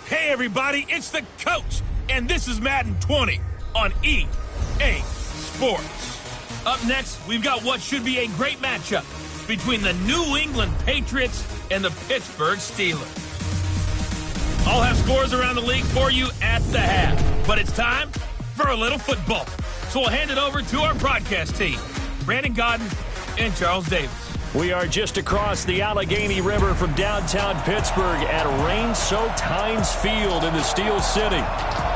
Hey everybody, it's the coach, and this is Madden 20 on EA Sports. Up next, we've got what should be a great matchup between the New England Patriots and the Pittsburgh Steelers. I'll have scores around the league for you at the half, but it's time for a little football. So we'll hand it over to our broadcast team, Brandon Godden and Charles Davis. We are just across the Allegheny River from downtown Pittsburgh at rain-soaked Heinz Field in the Steel City.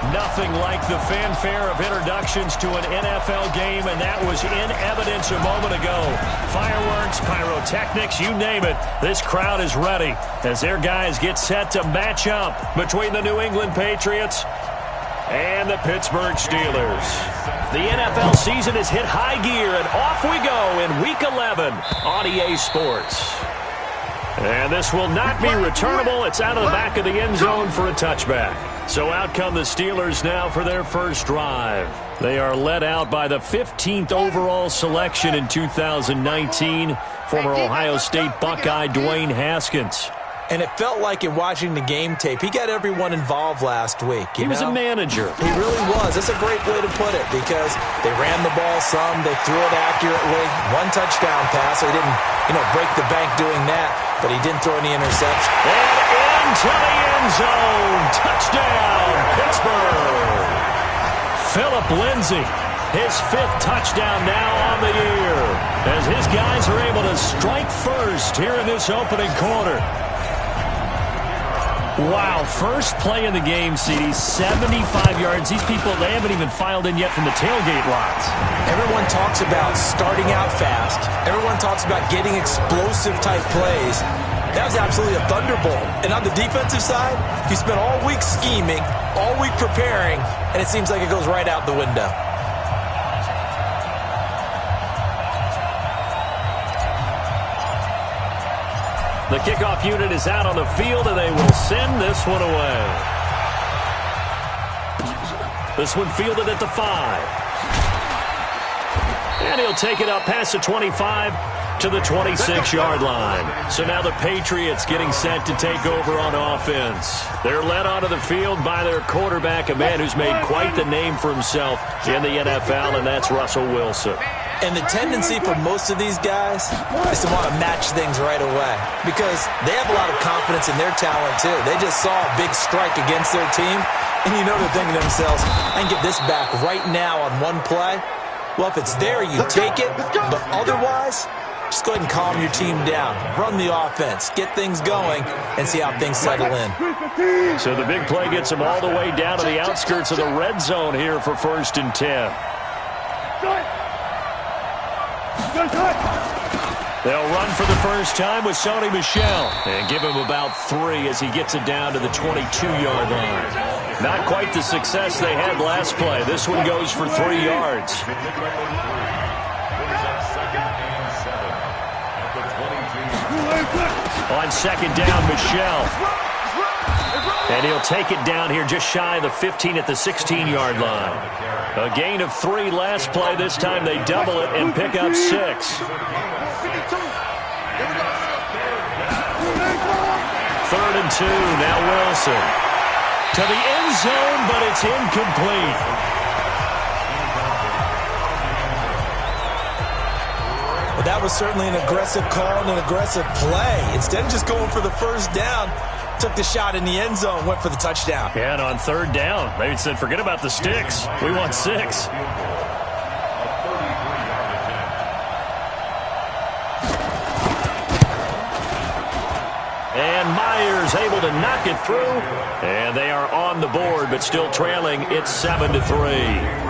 Nothing like the fanfare of introductions to an NFL game, and that was in evidence a moment ago. Fireworks, pyrotechnics, you name it. This crowd is ready as their guys get set to match up between the New England Patriots and the Pittsburgh Steelers. The NFL season has hit high gear, and off we go in Week 11 on EA Sports. And this will not be returnable. It's out of the back of the end zone for a touchback. So out come the Steelers now for their first drive. They are led out by the 15th overall selection in 2019, former Ohio State Buckeye Dwayne Haskins. And it felt like in watching the game tape, he got everyone involved last week. He was a manager. He really was. That's a great way to put it because they ran the ball some, they threw it accurately. One touchdown pass. They didn't, break the bank doing that, but he didn't throw any interceptions. And into the end zone. Touchdown, Pittsburgh. Phillip Lindsay, his 5th touchdown now on the year as his guys are able to strike first here in this opening quarter. Wow, first play in the game, CD, 75 yards. These people, they haven't even filed in yet from the tailgate lots. Everyone talks about starting out fast. Everyone talks about getting explosive-type plays. That was absolutely a thunderbolt. And on the defensive side, you spent all week scheming, all week preparing, and it seems like it goes right out the window. The kickoff unit is out on the field, and they will send this one away. This one fielded at the 5. And he'll take it up past the 25 to the 26-yard line. So now the Patriots getting set to take over on offense. They're led onto the field by their quarterback, a man who's made quite the name for himself in the NFL, and that's Russell Wilson. And the tendency for most of these guys is to want to match things right away because they have a lot of confidence in their talent, too. They just saw a big strike against their team, and they're thinking to themselves, I can get this back right now on one play. Well, if it's there, you take it, but otherwise, just go ahead and calm your team down. Run the offense, get things going, and see how things settle in. So the big play gets them all the way down to the outskirts of the red zone here for 1st and 10. They'll run for the first time with Sony Michel and give him about 3 as he gets it down to the 22-yard line. Not quite the success they had last play. This one goes for 3 yards. On 2nd down, Michel. And he'll take it down here just shy of the 15 at the 16-yard line. A gain of 3 last play. This time they double it and pick up 6. 3rd and 2. Now Wilson. To the end zone, but it's incomplete. Well, that was certainly an aggressive call and an aggressive play. Instead of just going for the first down, took the shot in the end zone, went for the touchdown. Yeah, and on 3rd down, they said, forget about the sticks. We want 6. And Myers able to knock it through. And they are on the board, but still trailing. It's 7-3.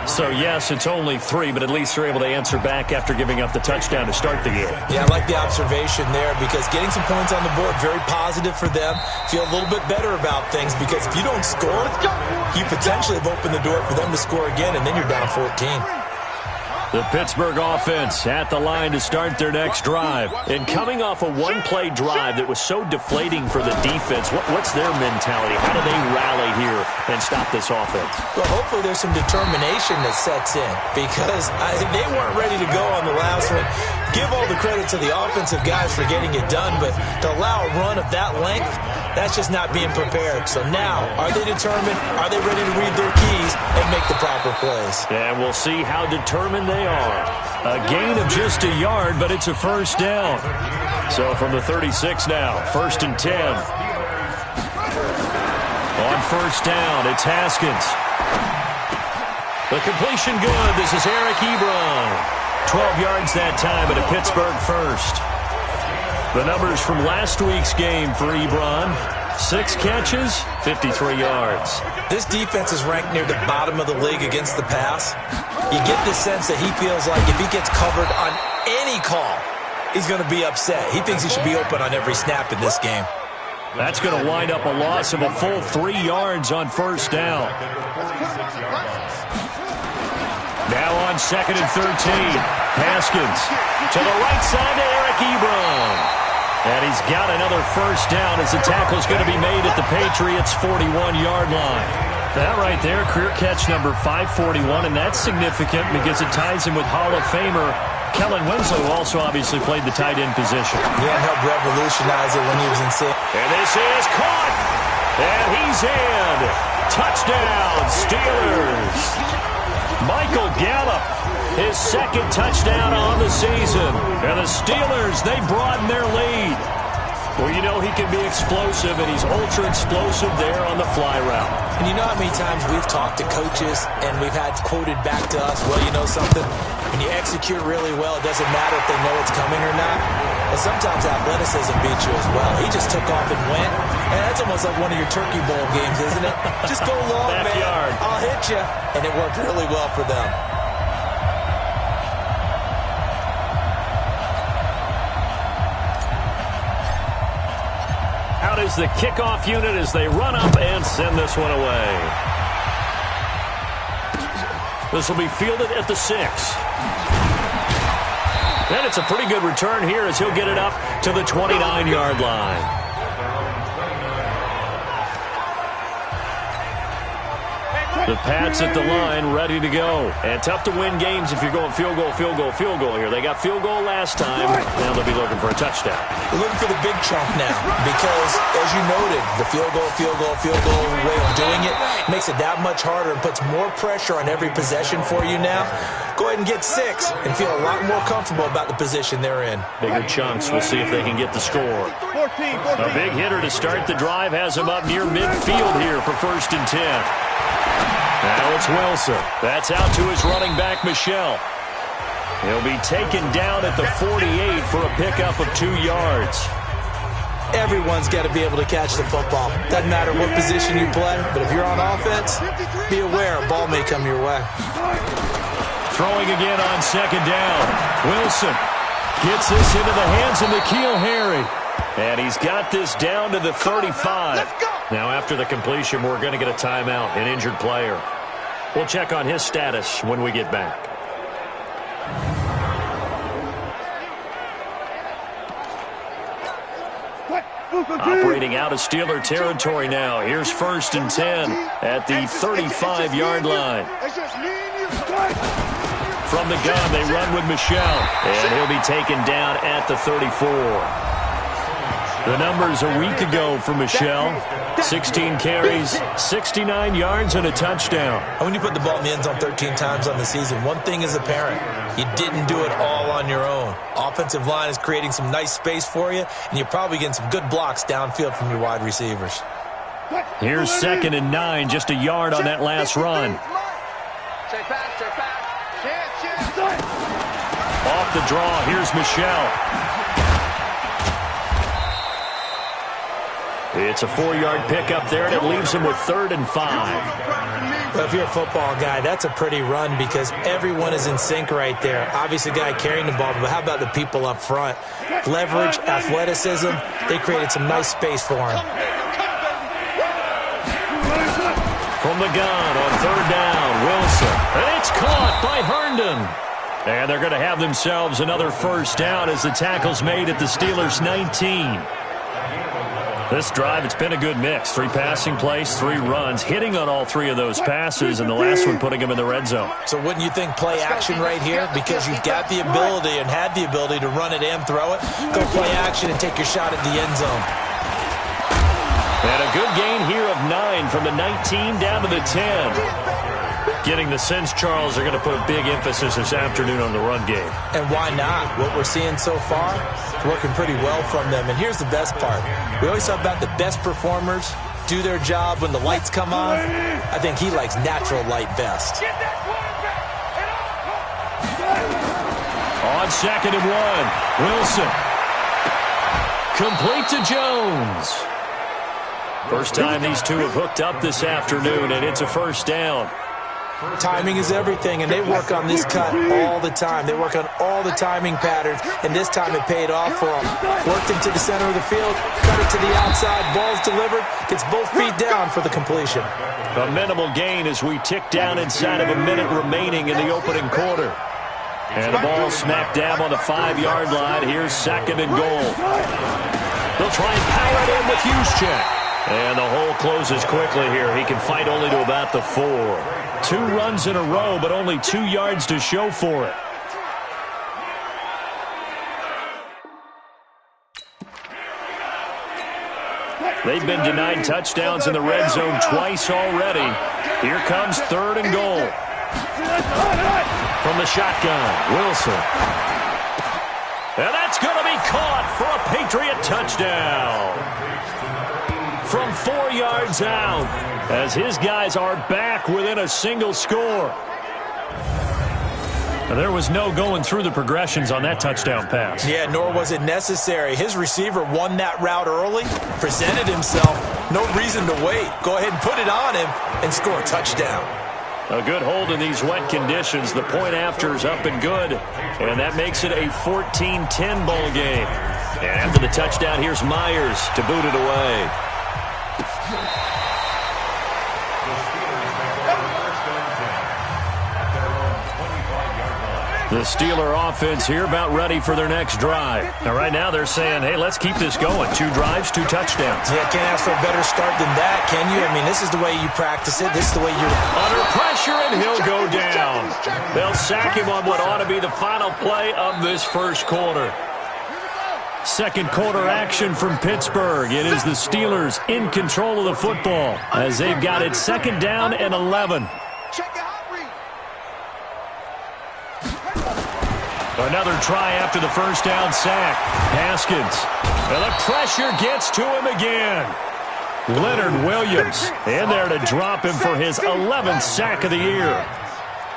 So, yes, it's only 3, but at least they're able to answer back after giving up the touchdown to start the game. Yeah, I like the observation there because getting some points on the board, very positive for them. Feel a little bit better about things because if you don't score, you potentially have opened the door for them to score again, and then you're down 14. The Pittsburgh offense at the line to start their next drive. And coming off a one-play drive that was so deflating for the defense, what's their mentality? How do they rally here and stop this offense? Well, hopefully there's some determination that sets in because they weren't ready to go on the last one. Give all the credit to the offensive guys for getting it done, but to allow a run of that length, That's just not being prepared. So now, are they determined? Are they ready to read their keys and make the proper plays? And we'll see how determined they are. A gain of just a yard, but it's a first down. So from the 36 now, 1st and 10. On first down, it's Haskins. The completion good. This is Eric Ebron. 12 yards that time at a Pittsburgh first. The numbers from last week's game for Ebron. 6 catches, 53 yards. This defense is ranked near the bottom of the league against the pass. You get the sense that he feels like if he gets covered on any call, he's going to be upset. He thinks he should be open on every snap in this game. That's going to wind up a loss of a full 3 yards on first down. Now on 2nd and 13. Haskins to the right side to Eric Ebron. And he's got another first down as the tackle's going to be made at the Patriots' 41-yard line. That right there, career catch number 541, and that's significant because it ties him with Hall of Famer Kellen Winslow, who also obviously played the tight end position. Yeah, and helped revolutionize it when he was in San. And this is caught, and he's in. Touchdown, Steelers. Michael Gallup, his 2nd touchdown on the season. And the Steelers, they broaden their lead. Well, you know he can be explosive, and he's ultra-explosive there on the fly route. And you know how many times we've talked to coaches, and we've had quoted back to us, well, you know something? When you execute really well, it doesn't matter if they know it's coming or not. But sometimes athleticism beats you as well. He just took off and went. And that's almost like one of your Turkey Bowl games, isn't it? Just go long, Backyard. man. I'll hit you. And it worked really well for them. Out is the kickoff unit as they run up and send this one away. This will be fielded at the 6. And it's a pretty good return here as he'll get it up to the 29-yard line. The Pats at the line, ready to go. And tough to win games if you're going field goal, field goal, field goal here. They got field goal last time. Now they'll be looking for a touchdown. They're looking for the big chunk now because, as you noted, the field goal way of doing it makes it that much harder and puts more pressure on every possession for you now. Go ahead and get 6 and feel a lot more comfortable about the position they're in. Bigger chunks. We'll see if they can get the score. A big hitter to start the drive has him up near midfield here for 1st and 10. Now it's Wilson. That's out to his running back, Michel. He'll be taken down at the 48 for a pickup of 2 yards. Everyone's got to be able to catch the football. Doesn't matter what position you play, but if you're on offense, be aware a ball may come your way. Throwing again on 2nd down. Wilson gets this into the hands of N'Keal Harry. And he's got this down to the 35. Now after the completion, we're going to get a timeout, an injured player. We'll check on his status when we get back. Operating out of Steeler territory now. Here's 1st and 10 at the 35-yard line. From the gun, they run with Michel. And he'll be taken down at the 34. The numbers a week ago for Michel. 16 carries, 69 yards, and a touchdown. And when you put the ball in the end zone 13 times on the season, one thing is apparent. You didn't do it all on your own. Offensive line is creating some nice space for you, and you're probably getting some good blocks downfield from your wide receivers. Here's 2nd and 9, just a yard on that last run. Off the draw, here's Michel. It's a 4-yard pickup there, and it leaves him with 3rd and 5. Well, if you're a football guy, that's a pretty run because everyone is in sync right there. Obviously, the guy carrying the ball, but how about the people up front? Leverage, athleticism, they created some nice space for him. From the gun on 3rd down, Wilson. And it's caught by Herndon. And they're going to have themselves another first down as the tackle's made at the Steelers' 19. This drive, it's been a good mix. 3 passing plays, 3 runs, hitting on all 3 of those passes, and the last one putting him in the red zone. So wouldn't you think play action right here? Because you've got the ability and had the ability to run it and throw it. Go play action and take your shot at the end zone. And a good gain here of 9 from the 19 down to the 10. Getting the sense, Charles, they're going to put a big emphasis this afternoon on the run game. And why not? What we're seeing so far, it's working pretty well from them. And here's the best part. We always talk about the best performers do their job when the lights come on. I think he likes natural light best. On 2nd and 1, Wilson. Complete to Jones. First time these two have hooked up this afternoon, and it's a first down. Timing is everything, and they work on this cut all the time. They work on all the timing patterns, and this time it paid off for them. Worked into the center of the field, cut it to the outside, ball's delivered, gets both feet down for the completion. A minimal gain as we tick down inside of a minute remaining in the opening quarter. And the ball smack dab on the 5-yard line. Here's 2nd and goal. They'll try and power it in with Juszczyk. And the hole closes quickly here. He can fight only to about the 4. 2 runs in a row, but only 2 yards to show for it. They've been denied touchdowns in the red zone twice already. Here comes 3rd and goal. From the shotgun, Wilson. And that's going to be caught for a Patriot touchdown. From 4 yards out, as his guys are back within a single score. And there was no going through the progressions on that touchdown pass. Yeah, nor was it necessary. His receiver won that route early, presented himself. No reason to wait. Go ahead and put it on him and score a touchdown. A good hold in these wet conditions. The point after is up and good. And that makes it a 14-10 ball game. And after the touchdown, here's Myers to boot it away. The Steeler offense here about ready for their next drive. Now, right now they're saying, hey, let's keep this going. 2 drives, 2 touchdowns. Yeah, can't ask for a better start than that, can you? I mean, this is the way you practice it. This is the way you're... Under pressure, and he'll go down. They'll sack him on what ought to be the final play of this first quarter. Second quarter action from Pittsburgh. It is the Steelers in control of the football as they've got it 2nd down and 11. Another try after the first down sack. Haskins. And the pressure gets to him again. Leonard Williams in there to drop him for his 11th sack of the year.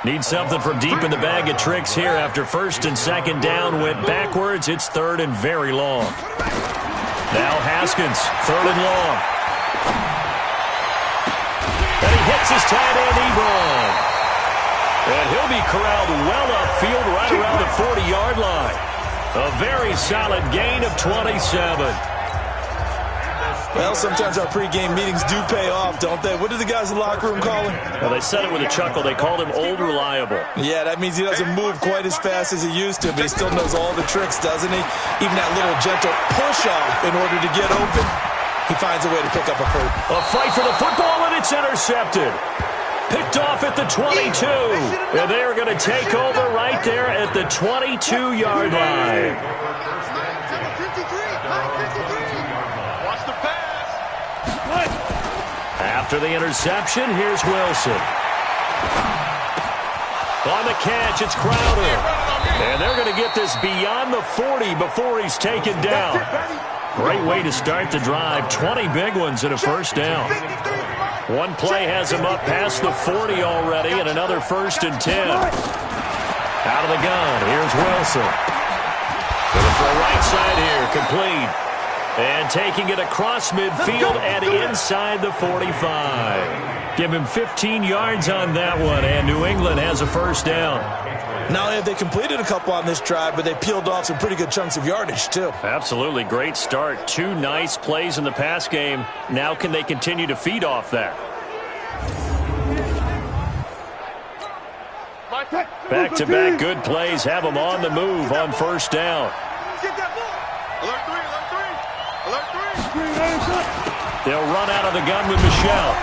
Needs something from deep in the bag of tricks here after 1st and 2nd down went backwards. It's 3rd and very long. Now Haskins, 3rd and long. And he hits his tight end, Ebron. And he'll be corralled well upfield right around the 40-yard line. A very solid gain of 27. Well, sometimes our pregame meetings do pay off, don't they? What do the guys in the locker room call him? Well, they said it with a chuckle. They called him Old Reliable. Yeah, that means he doesn't move quite as fast as he used to, but he still knows all the tricks, doesn't he? Even that little gentle push-off in order to get open, he finds a way to pick up a first. A fight for the football, and it's intercepted. Picked off at the 22. And they're going to take over right there at the 22-yard line. Watch the pass. After the interception, here's Wilson. On the catch, it's Crowder. And they're going to get this beyond the 40 before he's taken down. Great way to start the drive. 20 big ones and a first down. One play has him up past the 40 already, and another 1st and 10. Out of the gun, here's Wilson. Going for a right side here, complete. And taking it across midfield and inside the 45. Give him 15 yards on that one, and New England has a first down. Not only have they completed a couple on this drive, but they peeled off some pretty good chunks of yardage, too. Absolutely. Great start. 2 nice plays in the pass game. Now can they continue to feed off that? Back-to-back good plays have them on the move on first down. Alert 3, alert 3, alert 3. They'll run out of the gun with Michelle.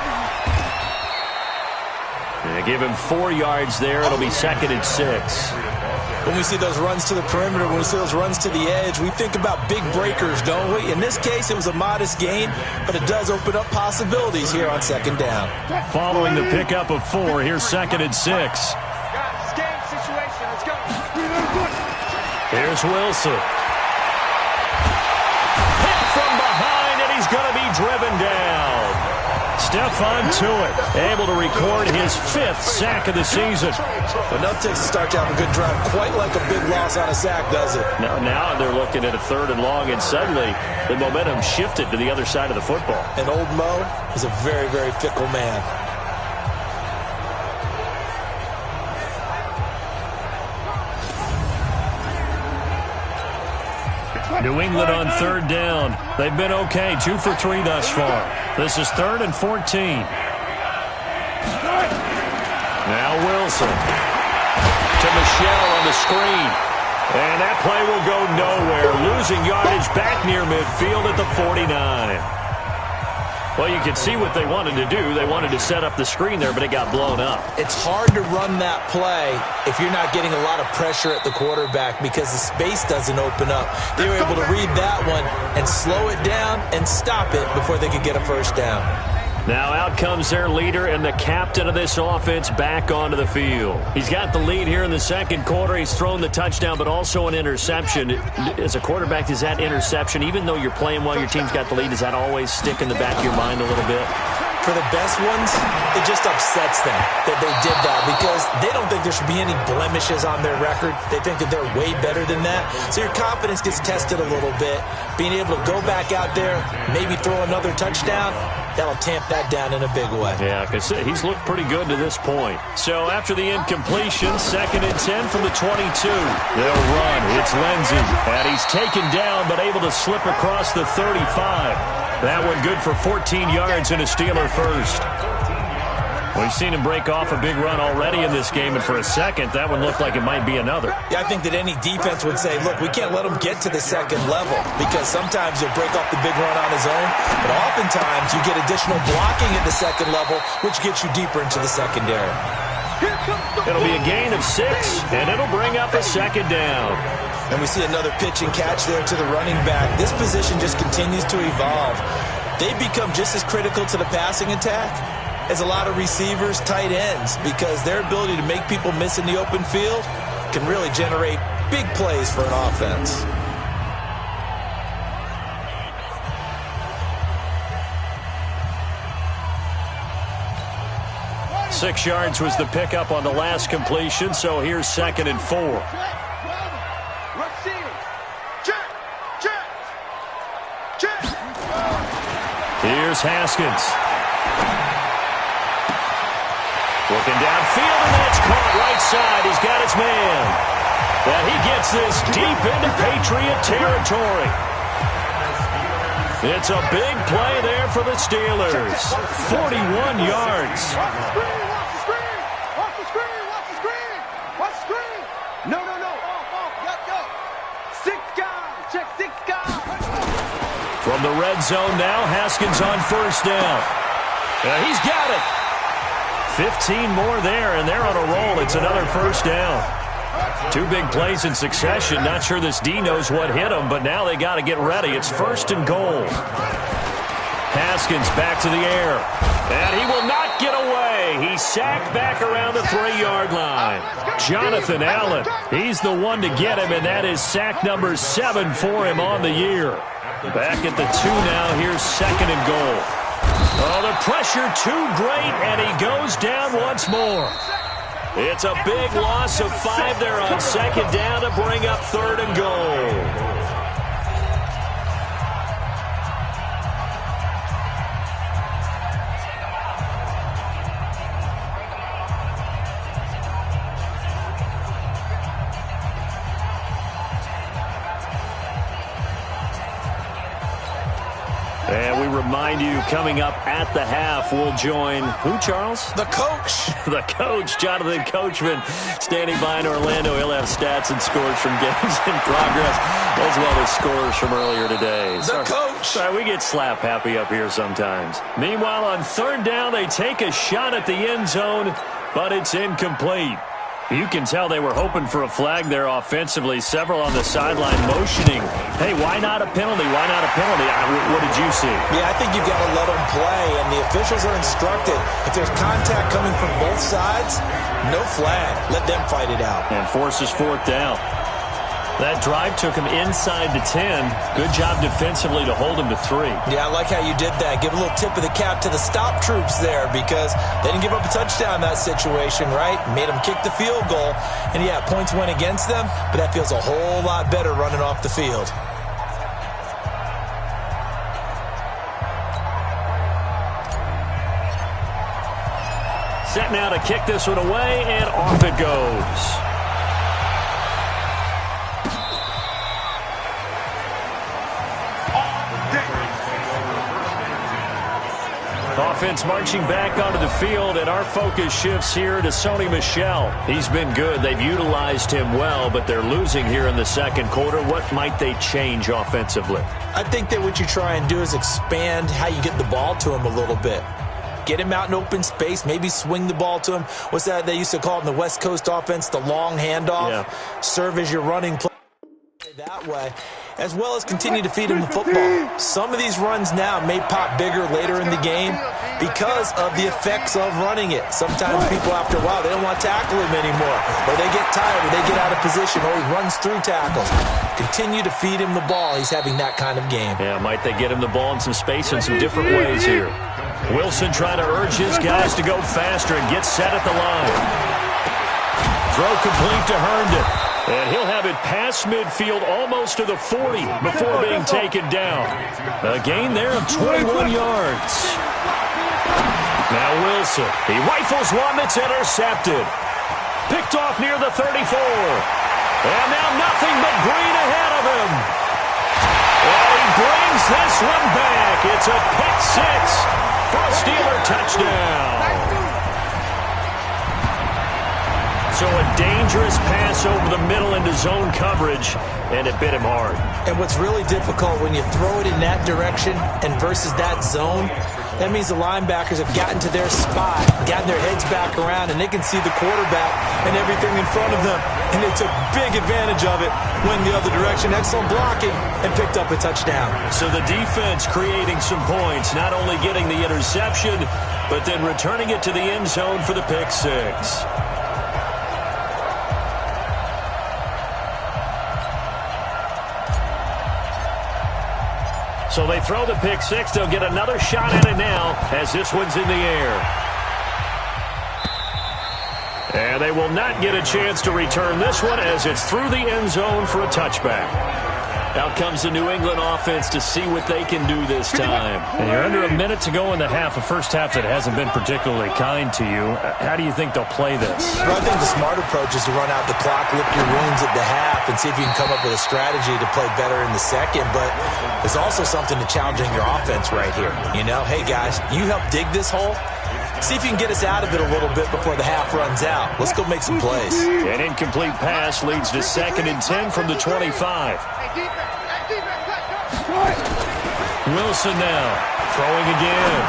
They give him 4 yards there. It'll be 2nd and 6. When we see those runs to the perimeter, when we see those runs to the edge, we think about big breakers, don't we? In this case, it was a modest gain, but it does open up possibilities here on second down. Following the pickup of 4, here's 2nd and 6. Guys, game situation. Let's go. Here's Wilson. Hit from behind, and he's going to be driven down. Stephon Tuitt able to record his 5th sack of the season. Enough takes to start to have a good drive. Quite like a big loss on a sack, does it? Now they're looking at a 3rd and long, and suddenly the momentum shifted to the other side of the football. And old Mo is a very, very fickle man. New England on 3rd down. They've been okay, 2 for 3 thus far. This is 3rd and 14. Now Wilson to Michelle on the screen. And that play will go nowhere. Losing yardage back near midfield at the 49. Well, you can see what they wanted to do. They wanted to set up the screen there, but it got blown up. It's hard to run that play if you're not getting a lot of pressure at the quarterback because the space doesn't open up. They were able to read that one and slow it down and stop it before they could get a first down. Now out comes their leader and the captain of this offense back onto the field. He's got the lead here in the second quarter. He's thrown the touchdown, but also an interception. As a quarterback, does that interception, even though you're playing while your team's got the lead, does that always stick in the back of your mind a little bit? For the best ones, it just upsets them that they did that because they don't think there should be any blemishes on their record. They think that they're way better than that. So your confidence gets tested a little bit. Being able to go back out there, maybe throw another touchdown, that'll tamp that down in a big way. Yeah, because he's looked pretty good to this point. So after the incompletion, 2nd and 10 from the 22. They'll run. It's Lindsey. And he's taken down but able to slip across the 35. That one good for 14 yards and a Steeler first. We've seen him break off a big run already in this game, and for a second, that one looked like it might be another. Yeah, I think that any defense would say, look, we can't let him get to the second level because sometimes he'll break off the big run on his own, but oftentimes you get additional blocking at the second level, which gets you deeper into the secondary. It'll be a gain of 6, and it'll bring up a 2nd down. And we see another pitch and catch there to the running back. This position just continues to evolve. They become just as critical to the passing attack as a lot of receivers, tight ends, because their ability to make people miss in the open field can really generate big plays for an offense. Six yards was the pickup on the last completion, so here's 2nd and 4. Here's Haskins. Looking downfield, and that's caught right side. He's got his man. And he gets this deep into Patriot territory. It's a big play there for the Steelers. 41 yards. Watch the screen. Watch the screen. Watch the screen. No. Go. 6 guys. Check 6 guys. From the red zone now, Haskins on first down. He's got it. 15 more there, and they're on a roll. It's another first down. 2 big plays in succession. Not sure this D knows what hit him, but now they got to get ready. It's 1st and goal. Haskins back to the air. And he will not get away. He's sacked back around the 3-yard line. Jonathan Allen, he's the one to get him, and that is sack number 7 for him on the year. Back at the 2 now. Here's 2nd and goal. Oh, the pressure too great, and he goes down once more. It's a big loss of 5 there on 2nd down to bring up 3rd and goal. And we remind you, coming up at the half, we'll join who, Charles? The coach. The coach, Jonathan Coachman, standing by in Orlando. He'll have stats and scores from games in progress, as well as scores from earlier today. The coach. Sorry, we get slap happy up here sometimes. Meanwhile, on 3rd down, they take a shot at the end zone, but it's incomplete. You can tell they were hoping for a flag there offensively. Several on the sideline motioning, hey, why not a penalty? Why not a penalty? What did you see? Yeah, I think you've got to let them play, and the officials are instructed. If there's contact coming from both sides, no flag. Let them fight it out. And forces fourth down. That drive took him inside the 10. Good job defensively to hold him to 3. Yeah, I like how you did that. Give a little tip of the cap to the stop troops there because they didn't give up a touchdown in that situation, right? Made them kick the field goal. And, yeah, points went against them, but that feels a whole lot better running off the field. Set now to kick this one away, and off it goes. Offense marching back onto the field, and our focus shifts here to Sony Michel. He's been good. They've utilized him well, but they're losing here in the second quarter. What might they change offensively? I think that what you try and do is expand how you get the ball to him a little bit. Get him out in open space, maybe swing the ball to him. What's that they used to call it in the West Coast offense, the long handoff? Yeah. Serve as your running play that way, as well as continue to feed him the football. Some of these runs now may pop bigger later in the game because of the effects of running it. Sometimes people, after a while, they don't want to tackle him anymore, or they get tired, or they get out of position, or he runs through tackles. Continue to feed him the ball. He's having that kind of game. Yeah, might they get him the ball in some space in some different ways here. Wilson trying to urge his guys to go faster and get set at the line. Throw complete to Herndon. And he'll have it past midfield almost to the 40 before being taken down. A gain there of 21 yards. Now Wilson. He rifles one that's intercepted. Picked off near the 34. And now nothing but green ahead of him. And he brings this one back. It's a pick six for a Steeler touchdown. So a dangerous pass over the middle into zone coverage, and it bit him hard. And what's really difficult when you throw it in that direction and versus that zone, that means the linebackers have gotten to their spot, gotten their heads back around, and they can see the quarterback and everything in front of them. And they took big advantage of it, went the other direction, excellent blocking, and picked up a touchdown. So the defense creating some points, not only getting the interception, but then returning it to the end zone for the pick six. So they throw the pick six. They'll get another shot at it now as this one's in the air. And they will not get a chance to return this one as it's through the end zone for a touchback. Out comes the New England offense to see what they can do this time. And you're under a minute to go in the half, a first half that hasn't been particularly kind to you. How do you think they'll play this? Well, I think the smart approach is to run out the clock, lick your wounds at the half, and see if you can come up with a strategy to play better in the second. But there's also something to challenging your offense right here. You know, hey, guys, you help dig this hole. See if you can get us out of it a little bit before the half runs out. Let's go make some plays. An incomplete pass leads to 2nd and 10 from the 25. Wilson now throwing again.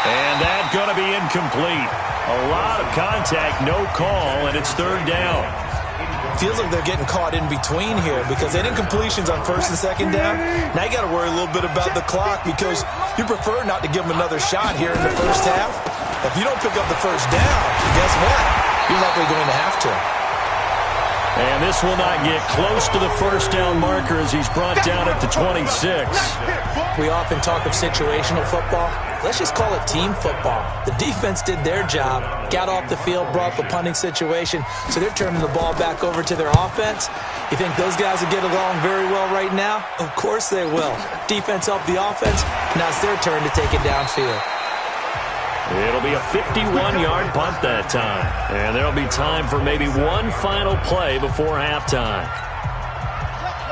And that's going to be incomplete. A lot of contact, no call, and it's 3rd down. Feels like they're getting caught in between here because they did incompletions on 1st and 2nd down. Now you got to worry a little bit about the clock because you prefer not to give them another shot here in the first half. If you don't pick up the 1st down, guess what? You're likely going to have to. And this will not get close to the 1st down marker as he's brought down at the 26. We often talk of situational football. Let's just call it team football. The defense did their job, got off the field, brought the punting situation, so they're turning the ball back over to their offense. You think those guys will get along very well right now? Of course they will. Defense helped the offense. Now it's their turn to take it downfield. It'll be a 51-yard punt that time. And there'll be time for maybe one final play before halftime.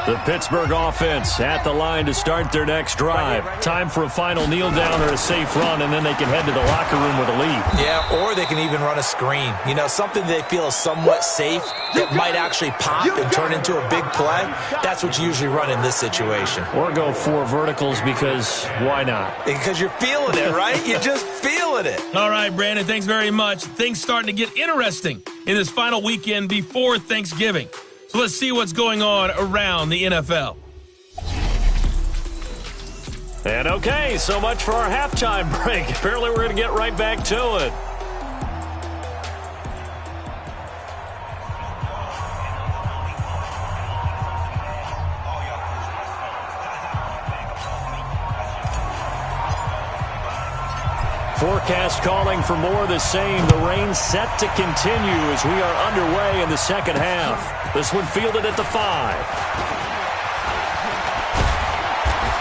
The Pittsburgh offense at the line to start their next drive. Time for a final kneel down or a safe run, and then they can head to the locker room with a lead. Yeah, or they can even run a screen. You know, something they feel is somewhat safe that might actually pop and turn into a big play. That's what you usually run in this situation. Or go 4 verticals because why not? Because you're feeling it, right? You're just feeling it. All right, Brandon, thanks very much. Things starting to get interesting in this final weekend before Thanksgiving. So let's see what's going on around the NFL. And okay, so much for our halftime break. Apparently we're going to get right back to it. Forecast calling for more of the same. The rain set to continue as we are underway in the second half. This one fielded at the 5.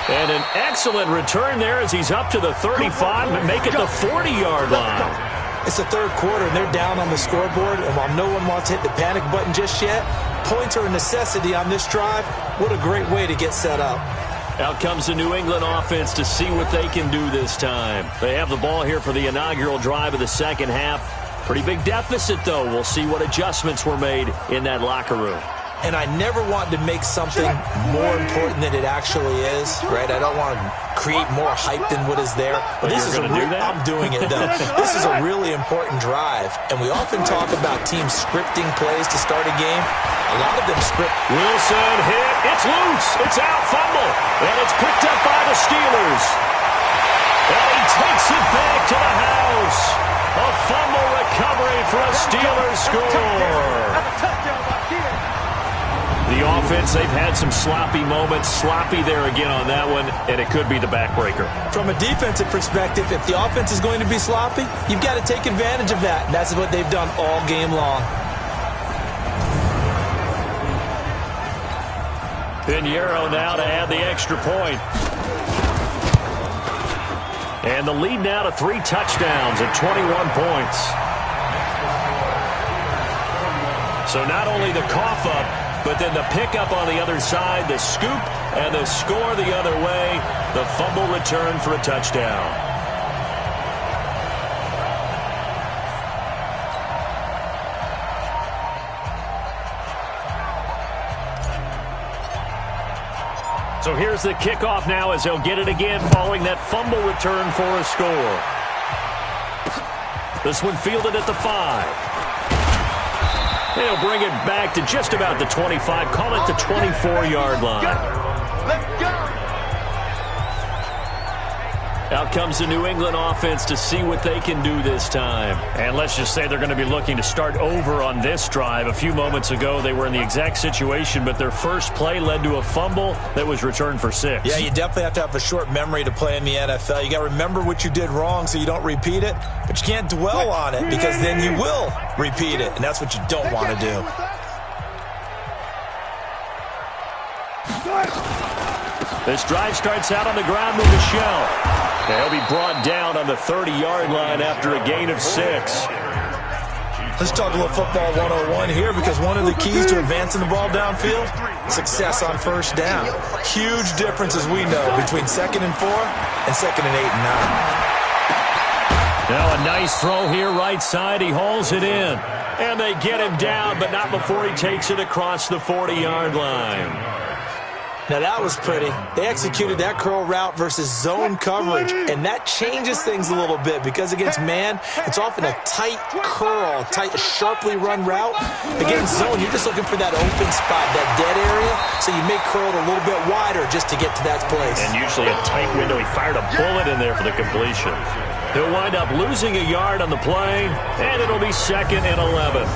And an excellent return there as he's up to the 35 and make it the 40-yard line. It's the third quarter, and they're down on the scoreboard. And while no one wants to hit the panic button just yet, points are a necessity on this drive. What a great way to get set up. Out comes the New England offense to see what they can do this time. They have the ball here for the inaugural drive of the second half. Pretty big deficit, though. We'll see what adjustments were made in that locker room. And I never want to make something more important than it actually is, right? I don't want to create more hype than what is there. But this is I'm doing it, though. This is a really important drive. And we often talk about teams scripting plays to start a game. A lot of them script. Wilson hit. It's loose. It's out. Fumble. And it's picked up by the Steelers. And he takes it back to the house. A fumble recovery for a Steelers score. The offense, they've had some sloppy moments. Sloppy there again on that one, and it could be the backbreaker. From a defensive perspective, if the offense is going to be sloppy, you've got to take advantage of that. And that's what they've done all game long. Pinheiro now to add the extra point. And the lead now to 3 touchdowns at 21 points. So not only the cough up, but then the pickup on the other side, the scoop, and the score the other way, the fumble return for a touchdown. So here's the kickoff now as they'll get it again following that fumble return for a score. This one fielded at the 5. They'll bring it back to just about the 25. Call it the 24-yard line. Let's go. Out comes the New England offense to see what they can do this time. And let's just say they're going to be looking to start over on this drive. A few moments ago, they were in the exact situation, but their first play led to a fumble that was returned for 6. Yeah, you definitely have to have a short memory to play in the NFL. You got to remember what you did wrong so you don't repeat it, but you can't dwell on it because then you will repeat it, and that's what you don't want to do. This drive starts out on the ground with Michelle. They'll be brought down on the 30-yard line after a gain of 6. Let's talk a little football 101 here because one of the keys to advancing the ball downfield, success on first down. Huge difference, as we know, between 2nd and 4 and 2nd and 8 and 9. Now a nice throw here right side. He hauls it in. And they get him down, but not before he takes it across the 40-yard line. Now that was pretty. They executed that curl route versus zone coverage, and that changes things a little bit because against man, it's often a tight curl, sharply run route. Against zone, you're just looking for that open spot, that dead area, so you make curl a little bit wider just to get to that place. And usually a tight window. He fired a bullet in there for the completion. He'll wind up losing a yard on the play, and it'll be 2nd and 11.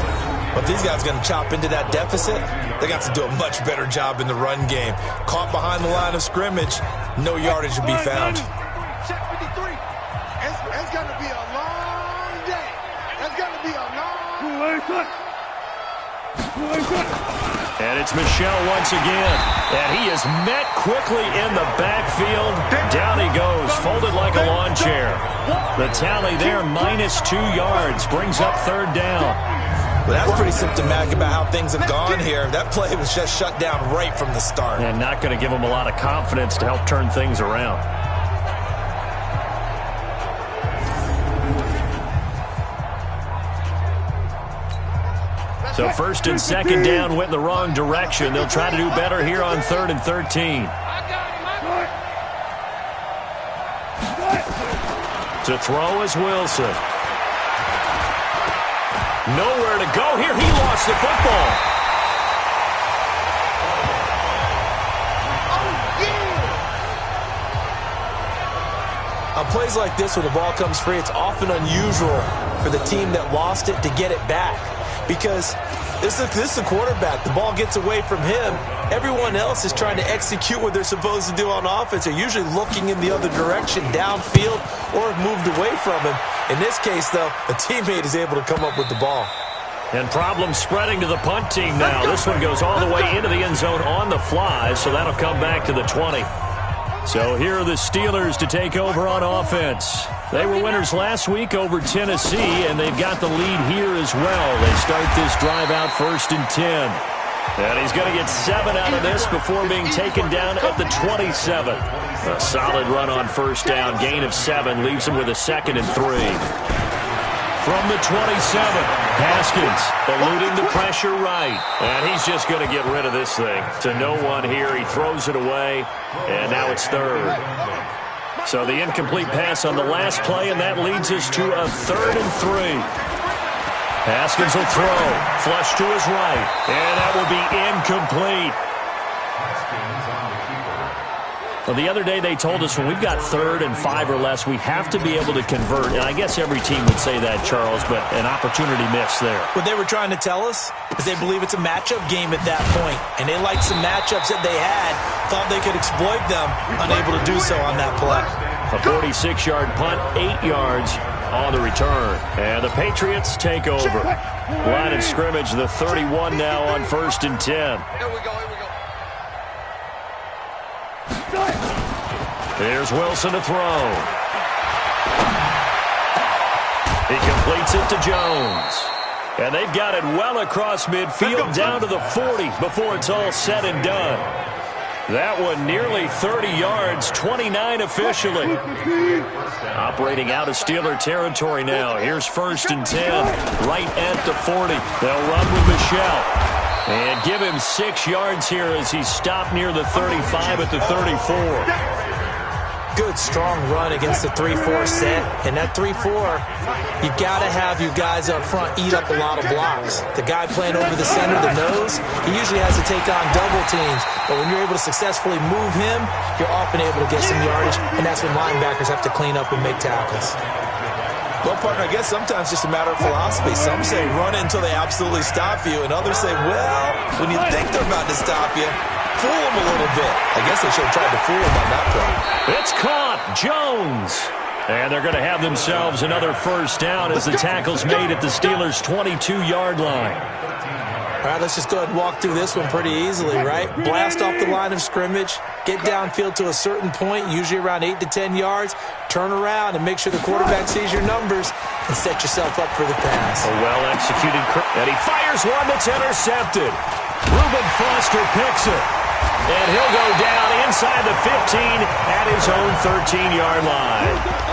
But these guys are going to chop into that deficit. They got to do a much better job in the run game. Caught behind the line of scrimmage, no yardage to be found. Check 53. It's going to be a long day. It's going to be a long... And it's Michelle once again. And he is met quickly in the backfield. Down he goes, folded like a lawn chair. The tally there, -2 yards, brings up 3rd down. Well, that's pretty symptomatic about how things have gone here. That play was just shut down right from the start. And not going to give them a lot of confidence to help turn things around. So first and second down went in the wrong direction. They'll try to do better here on 3rd and 13. To throw is Wilson. Nowhere to go here. He lost the football. On plays like this where the ball comes free, it's often unusual for the team that lost it to get it back. Because this is the quarterback. The ball gets away from him. Everyone else is trying to execute what they're supposed to do on offense. They're usually looking in the other direction, downfield, or have moved away from him. In this case, though, a teammate is able to come up with the ball. And problems spreading to the punt team now. This one goes all the way into the end zone on the fly, so that'll come back to the 20. So here are the Steelers to take over on offense. They were winners last week over Tennessee, and they've got the lead here as well. They start this drive out 1st and 10. And he's going to get 7 out of this before being taken down at the 27. A solid run on 1st down. Gain of 7 leaves him with a 2nd and 3. From the 27, Haskins eluding the pressure right. And he's just going to get rid of this thing. To no one here. He throws it away, and now it's 3rd. So the incomplete pass on the last play, and that leads us to a 3rd and 3. Haskins will throw. Flush to his right. And that will be incomplete. Well, the other day they told us when we've got 3rd and 5 or less, we have to be able to convert. And I guess every team would say that, Charles, but an opportunity missed there. What they were trying to tell us is they believe it's a matchup game at that point. And they liked some matchups that they had, thought they could exploit them, unable to do so on that play. A 46-yard punt, 8 yards on the return. And the Patriots take over. Line of scrimmage, the 31 now on 1st and 10. Here we go. Here's Wilson to throw. He completes it to Jones. And they've got it well across midfield down to the 40 before it's all said and done. That one nearly 30 yards, 29 officially. Operating out of Steeler territory now. Here's 1st and 10, right at the 40. They'll run with Michelle. And give him 6 yards here as he's stopped near the 35 at the 34. Good, strong run against the 3-4 set. And that 3-4, you've got to have your guys up front eat up a lot of blocks. The guy playing over the center, the nose, he usually has to take on double teams. But when you're able to successfully move him, you're often able to get some yardage. And that's when linebackers have to clean up and make tackles. Well, partner, I guess sometimes it's just a matter of philosophy. Some say run it until they absolutely stop you, and others say, well, when you think they're about to stop you, fool them a little bit. I guess they should have tried to fool them on that play. It's caught. Jones. And they're going to have themselves another 1st down as the tackle's made at the Steelers' 22-yard line. All right, let's just go ahead and walk through this one pretty easily, right? Blast off the line of scrimmage, get downfield to a certain point, usually around 8 to 10 yards, turn around and make sure the quarterback sees your numbers and set yourself up for the pass. A well-executed, and he fires one that's intercepted. Reuben Foster picks it, and he'll go down inside the 15 at his own 13-yard line.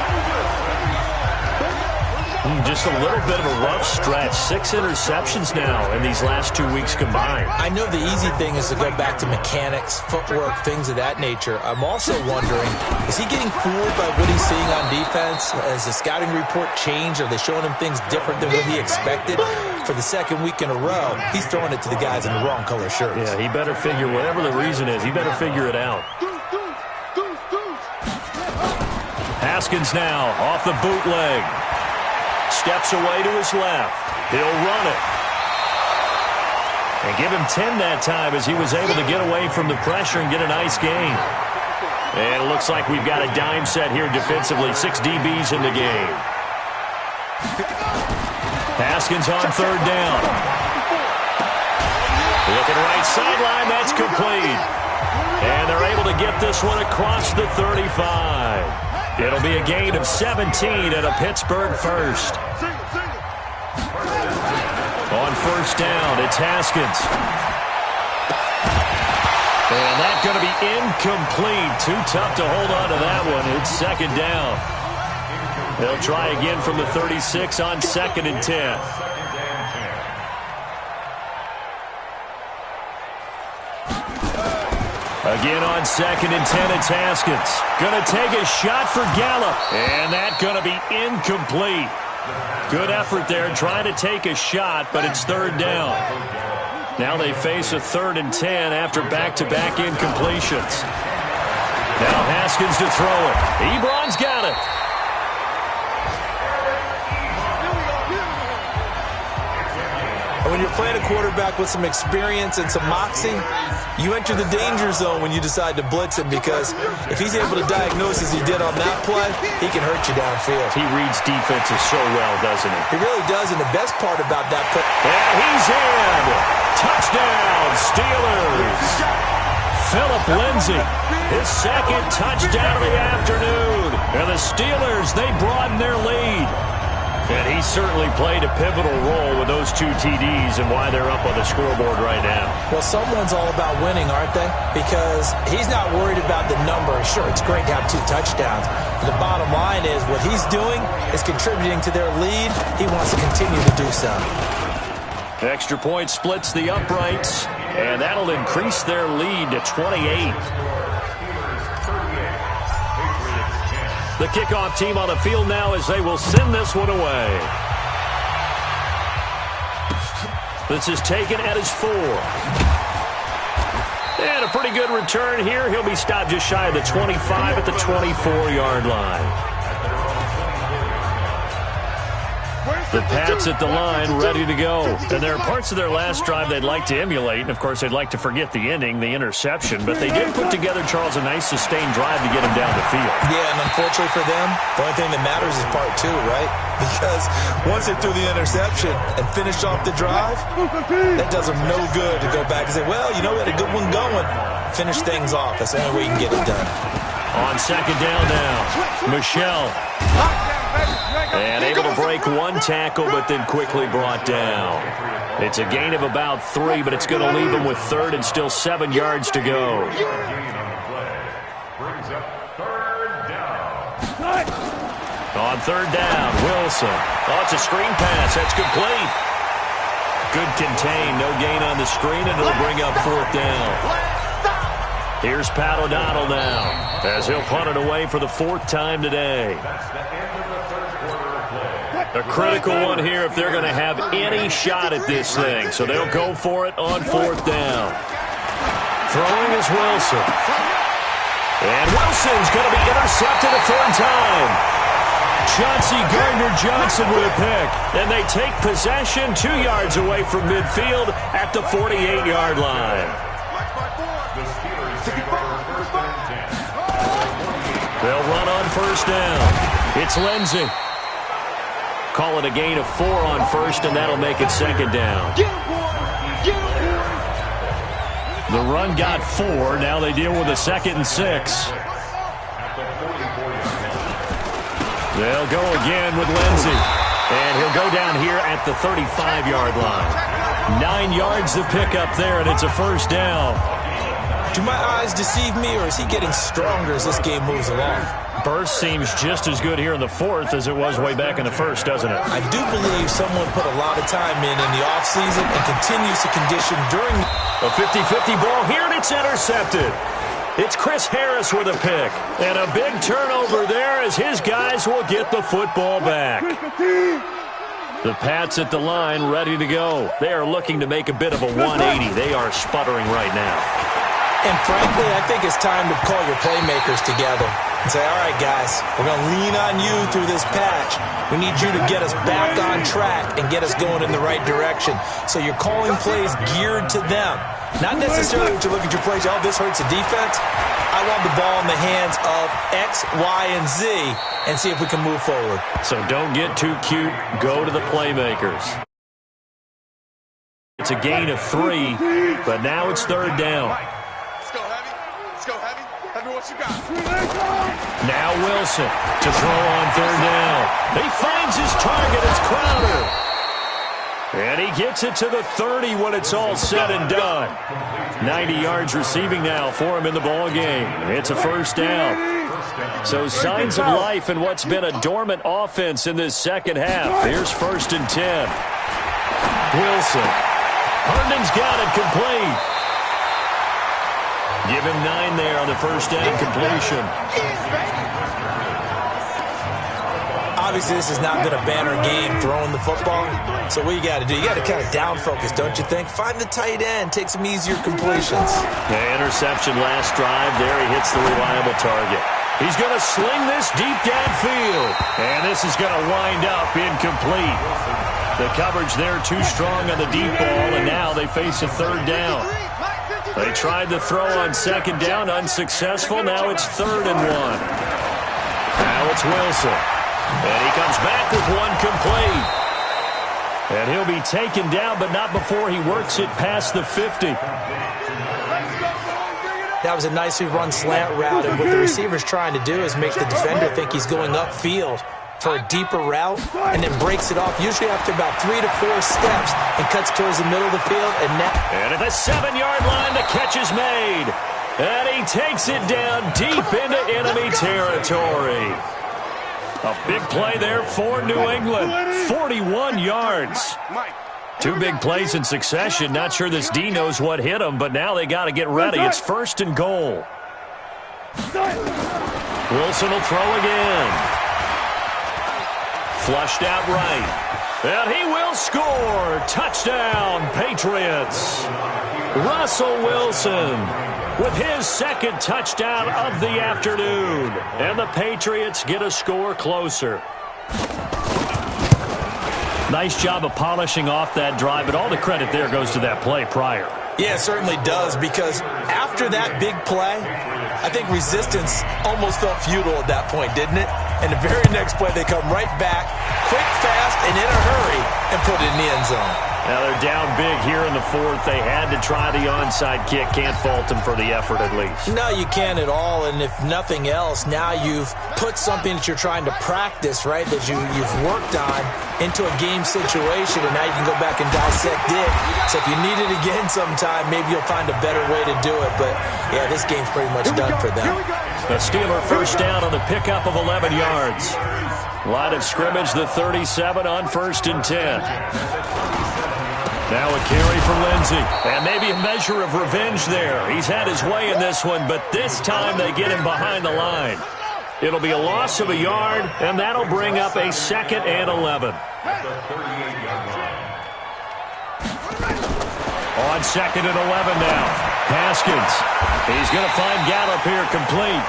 Just a little bit of a rough stretch. 6 interceptions now in these last 2 weeks combined. I know the easy thing is to go back to mechanics, footwork, things of that nature. I'm also wondering, is he getting fooled by what he's seeing on defense? Has the scouting report changed? Are they showing him things different than what he expected? For the 2nd week in a row, he's throwing it to the guys in the wrong color shirts. Yeah, he better figure, whatever the reason is, he better figure it out. Haskins now off the bootleg. Steps away to his left. He'll run it. And give him 10 that time as he was able to get away from the pressure and get a nice gain. And it looks like we've got a dime set here defensively. 6 DBs in the game. Haskins on 3rd down. Looking right sideline. That's complete. And they're able to get this one across the 35. It'll be a gain of 17 and a Pittsburgh 1st. On first down. It's Haskins. And that's going to be incomplete. Too tough to hold on to that one. It's second down. They'll try again from the 36 on 2nd and 10. Again on 2nd and 10, it's Haskins. Going to take a shot for Gallup. And that's going to be incomplete. Good effort there trying to take a shot, but it's third down. Now they face a 3rd and 10 after back-to-back incompletions. Now Haskins to throw it. Ebron's got it. When you're playing a quarterback with some experience and some moxie, you enter the danger zone when you decide to blitz him, because if he's able to diagnose as he did on that play, he can hurt you downfield. He reads defenses so well, doesn't he? He really does, and the best part about that play... And he's in! Touchdown, Steelers! Phillip Lindsay, his second touchdown of the afternoon. And the Steelers, they broaden their lead. And he certainly played a pivotal role with those 2 TDs and why they're up on the scoreboard right now. Well, someone's all about winning, aren't they? Because he's not worried about the number. Sure, it's great to have 2 touchdowns. But the bottom line is what he's doing is contributing to their lead. He wants to continue to do so. Extra point splits the uprights, and that'll increase their lead to 28. The kickoff team on the field now as they will send this one away. This is taken at his 4. And a pretty good return here. He'll be stopped just shy of the 25 at the 24-yard line. The Pats at the line, ready to go. And there are parts of their last drive they'd like to emulate. And, of course, they'd like to forget the ending, the interception. But they did put together, Charles, a nice sustained drive to get him down the field. Yeah, and unfortunately for them, the only thing that matters is part 2, right? Because once they threw the interception and finished off the drive, that does them no good to go back and say, well, you know, we had a good one going. Finish things off. That's the only way you can get it done. On second down now, Michelle. And able to break 1 tackle, but then quickly brought down. It's a gain of about 3, but it's going to leave him with 3rd and still 7 yards to go. On 3rd down, Wilson. Oh, it's a screen pass. That's complete. Good contain. No gain on the screen, and it'll bring up 4th down. Here's Pat O'Donnell now, as he'll punt it away for the 4th time today. A critical one here if they're going to have any shot at this thing. So they'll go for it on 4th down. Throwing is Wilson. And Wilson's going to be intercepted a 3rd time. Chauncey Gardner-Johnson with a pick. And they take possession 2 yards away from midfield at the 48-yard line. They'll run on 1st down. It's Lindsay. Call it a gain of 4 on 1st, and that'll make it 2nd down. The run got 4. Now they deal with a 2nd and 6. They'll go again with Lindsay. And he'll go down here at the 35-yard line. 9 yards to pick up there, and it's a 1st down. Do my eyes deceive me, or is he getting stronger as this game moves along? Burst seems just as good here in the 4th as it was way back in the 1st, doesn't it? I do believe someone put a lot of time in the offseason and continues to condition during... A 50-50 ball here, and it's intercepted. It's Chris Harris with a pick. And a big turnover there as his guys will get the football back. The Pats at the line, ready to go. They are looking to make a bit of a 180. They are sputtering right now. And frankly, I think it's time to call your playmakers together and say, all right, guys, we're going to lean on you through this patch. We need you to get us back on track and get us going in the right direction. So you're calling plays geared to them. Not necessarily to look at your plays, oh, this hurts the defense. I want the ball in the hands of X, Y, and Z and see if we can move forward. So don't get too cute. Go to the playmakers. It's a gain of 3, but now it's 3rd down. Now Wilson to throw on 3rd down. He finds his target. It's Crowder. And he gets it to the 30 when it's all said and done. 90 yards receiving now for him in the ball game. It's a first down. So signs of life in what's been a dormant offense in this second half. Here's 1st and 10. Wilson. Herndon's got it complete. Give him 9 there on the first down completion. Obviously, this has not been a banner game throwing the football. So what you got to do, you got to kind of down focus, don't you think? Find the tight end, take some easier completions. The interception last drive. There he hits the reliable target. He's going to sling this deep downfield. And this is going to wind up incomplete. The coverage there too strong on the deep ball, and now they face a 3rd down. They tried the throw on 2nd down, unsuccessful. Now it's 3rd and 1. Now it's Wilson. And he comes back with one complete. And he'll be taken down, but not before he works it past the 50. That was a nicely run slant route, and what the receiver's trying to do is make the defender think he's going upfield for a deeper route, and then breaks it off, usually after about 3 to 4 steps, and cuts towards the middle of the field. And at the 7-yard line, the catch is made. And he takes it down deep into enemy territory. A big play there for New England. 41 yards. 2 big plays in succession. Not sure this D knows what hit him, but now they got to get ready. It's 1st and goal. Wilson will throw again. Flushed out right. And he will score. Touchdown, Patriots. Russell Wilson with his 2nd touchdown of the afternoon. And the Patriots get a score closer. Nice job of polishing off that drive, but all the credit there goes to that play prior. Yeah, it certainly does, because after that big play, I think resistance almost felt futile at that point, didn't it? And the very next play, they come right back, quick, fast, and in a hurry, and put it in the end zone. Now they're down big here in the 4th. They had to try the onside kick. Can't fault them for the effort at least. No, you can't at all. And if nothing else, now you've put something that you're trying to practice, right, that you've worked on into a game situation, and now you can go back and dissect it. So if you need it again sometime, maybe you'll find a better way to do it. But, yeah, this game's pretty much done for them. The Steeler first down on the pickup of 11 yards. Line of scrimmage, the 37 on 1st and 10. Now a carry for Lindsey, and maybe a measure of revenge there. He's had his way in this one, but this time they get him behind the line. It'll be a loss of a yard, and that'll bring up a 2nd and 11. On 2nd and 11 now. Haskins. He's going to find Gallup here complete.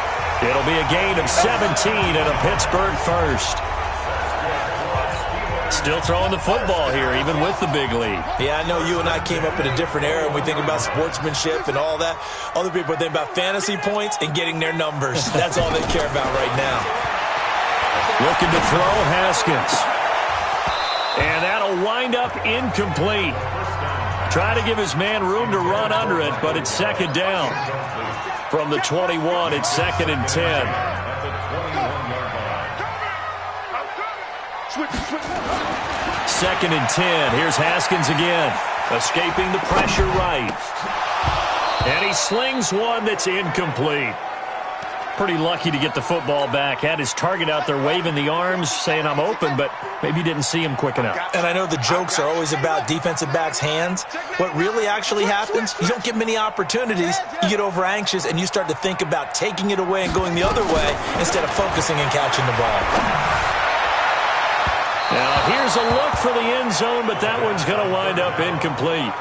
It'll be a gain of 17 and a Pittsburgh first. Still throwing the football here, even with the big lead. Yeah, I know you and I came up in a different era, and we think about sportsmanship and all that. Other people think about fantasy points and getting their numbers. That's all they care about right now. Looking to throw, Haskins. And that'll wind up incomplete. Try to give his man room to run under it, but it's 2nd down. From the 21, it's 2nd and 10. 2nd and 10. Here's Haskins again. Escaping the pressure right. And he slings one that's incomplete. Pretty lucky to get the football back. Had his target out there waving the arms, saying I'm open, but maybe didn't see him quick enough. And I know the jokes are always about defensive backs' hands. What really actually happens, you don't get many opportunities. You get over anxious, and you start to think about taking it away and going the other way instead of focusing and catching the ball. Now, here's a look for the end zone, but that one's going to wind up incomplete.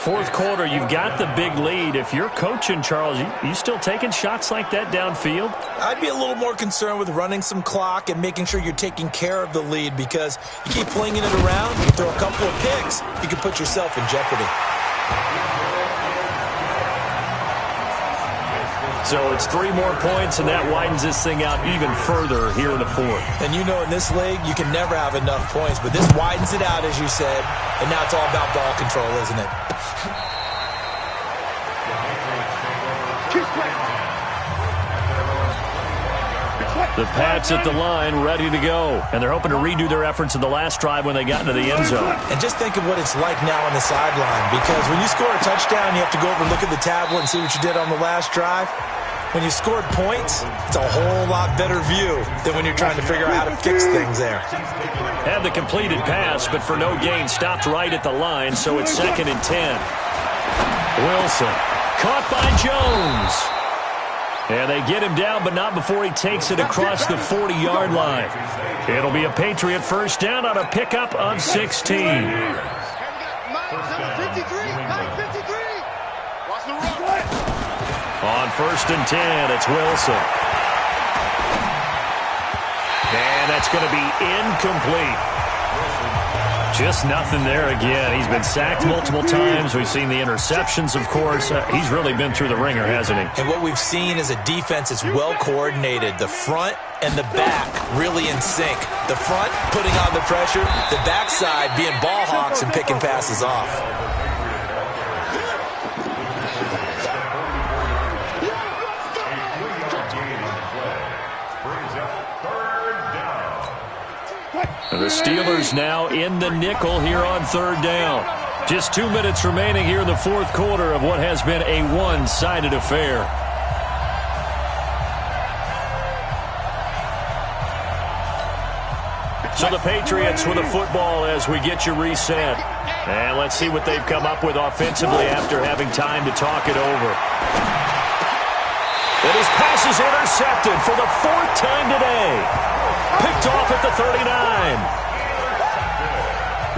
4th quarter, you've got the big lead. If you're coaching, Charles, you still taking shots like that downfield? I'd be a little more concerned with running some clock and making sure you're taking care of the lead, because you keep flinging it around, you throw a couple of picks, you can put yourself in jeopardy. So it's 3 more points, and that widens this thing out even further here in the 4th. And you know in this league, you can never have enough points, but this widens it out, as you said, and now it's all about ball control, isn't it? The Pats at the line, ready to go. And they're hoping to redo their efforts in the last drive when they got into the end zone. And just think of what it's like now on the sideline, because when you score a touchdown, you have to go over and look at the tablet and see what you did on the last drive. When you scored points, it's a whole lot better view than when you're trying to figure out how to fix things there. Had the completed pass, but for no gain, stopped right at the line, so it's 2nd and 10. Wilson, caught by Jones. And they get him down, but not before he takes it across the 40-yard line. It'll be a Patriot first down on a pickup of 16. On 1st and 10, it's Wilson. And that's going to be incomplete. Just nothing there again. He's been sacked multiple times. We've seen the interceptions, of course. He's really been through the ringer, hasn't he? And what we've seen is a defense that's well coordinated. The front and the back really in sync. The front putting on the pressure. The backside being ball hawks and picking passes off. The Steelers now in the nickel here on 3rd down. Just 2 minutes remaining here in the 4th quarter of what has been a one-sided affair. So the Patriots with the football as we get you reset. And let's see what they've come up with offensively after having time to talk it over. And his pass is intercepted for the 4th time today. Picked off at the 39.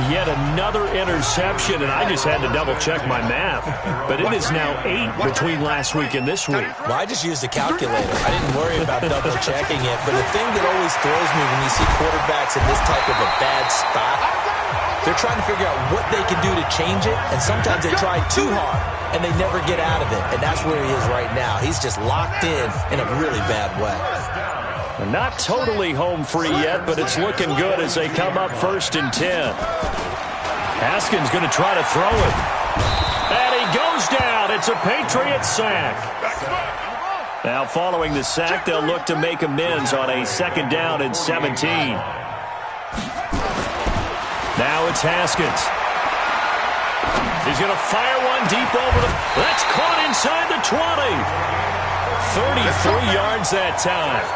Yet another interception, and I just had to double-check my math. But it is now 8 between last week and this week. Well, I just used a calculator. I didn't worry about double-checking it. But the thing that always throws me when you see quarterbacks in this type of a bad spot, they're trying to figure out what they can do to change it, and sometimes they try too hard, and they never get out of it. And that's where he is right now. He's just locked in a really bad way. Not totally home free yet, but it's looking good as they come up 1st and 10. Haskins going to try to throw it. And he goes down. It's a Patriot sack. Now following the sack, they'll look to make amends on a 2nd down and 17. Now it's Haskins. He's going to fire one deep over the... That's caught inside the 20. 33 yards that time.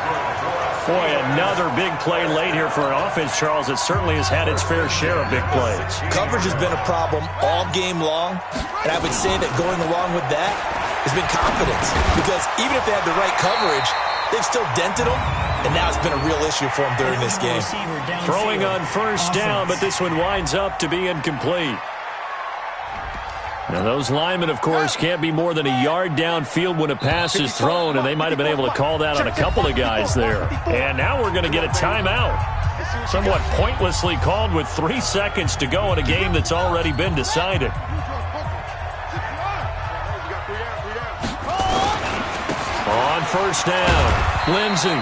Boy, another big play late here for an offense, Charles, that certainly has had its fair share of big plays. Coverage has been a problem all game long, and I would say that going along with that has been confidence. Because even if they had the right coverage, they've still dented them, and now it's been a real issue for them during this game. Throwing on 1st down, but this one winds up to be incomplete. Now, those linemen, of course, can't be more than a yard downfield when a pass is thrown, and they might have been able to call that on a couple of guys there. And now we're going to get a timeout. Somewhat pointlessly called with 3 seconds to go in a game that's already been decided. On 1st down, Lindsey.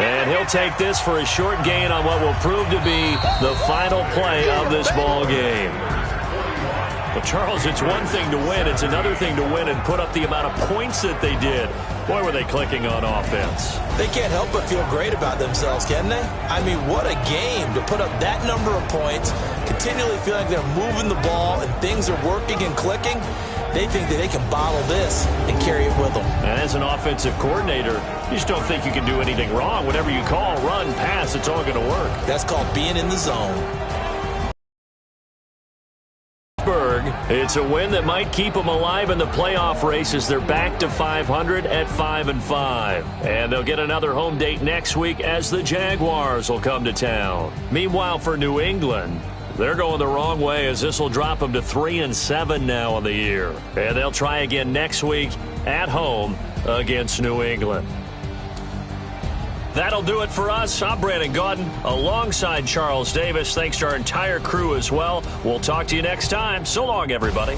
And he'll take this for a short gain on what will prove to be the final play of this ball game. Well, Charles, it's one thing to win. It's another thing to win and put up the amount of points that they did. Boy, were they clicking on offense. They can't help but feel great about themselves, can they? I mean, what a game to put up that number of points, continually feeling like they're moving the ball and things are working and clicking. They think that they can bottle this and carry it with them. And as an offensive coordinator, you just don't think you can do anything wrong. Whatever you call, run, pass, it's all going to work. That's called being in the zone. It's a win that might keep them alive in the playoff race as they're back to 500 at 5-5. And they'll get another home date next week as the Jaguars will come to town. Meanwhile, for New England, they're going the wrong way as this will drop them to 3-7 now on the year. And they'll try again next week at home against New England. That'll do it for us. I'm Brandon Gaudin alongside Charles Davis. Thanks to our entire crew as well. We'll talk to you next time. So long, everybody.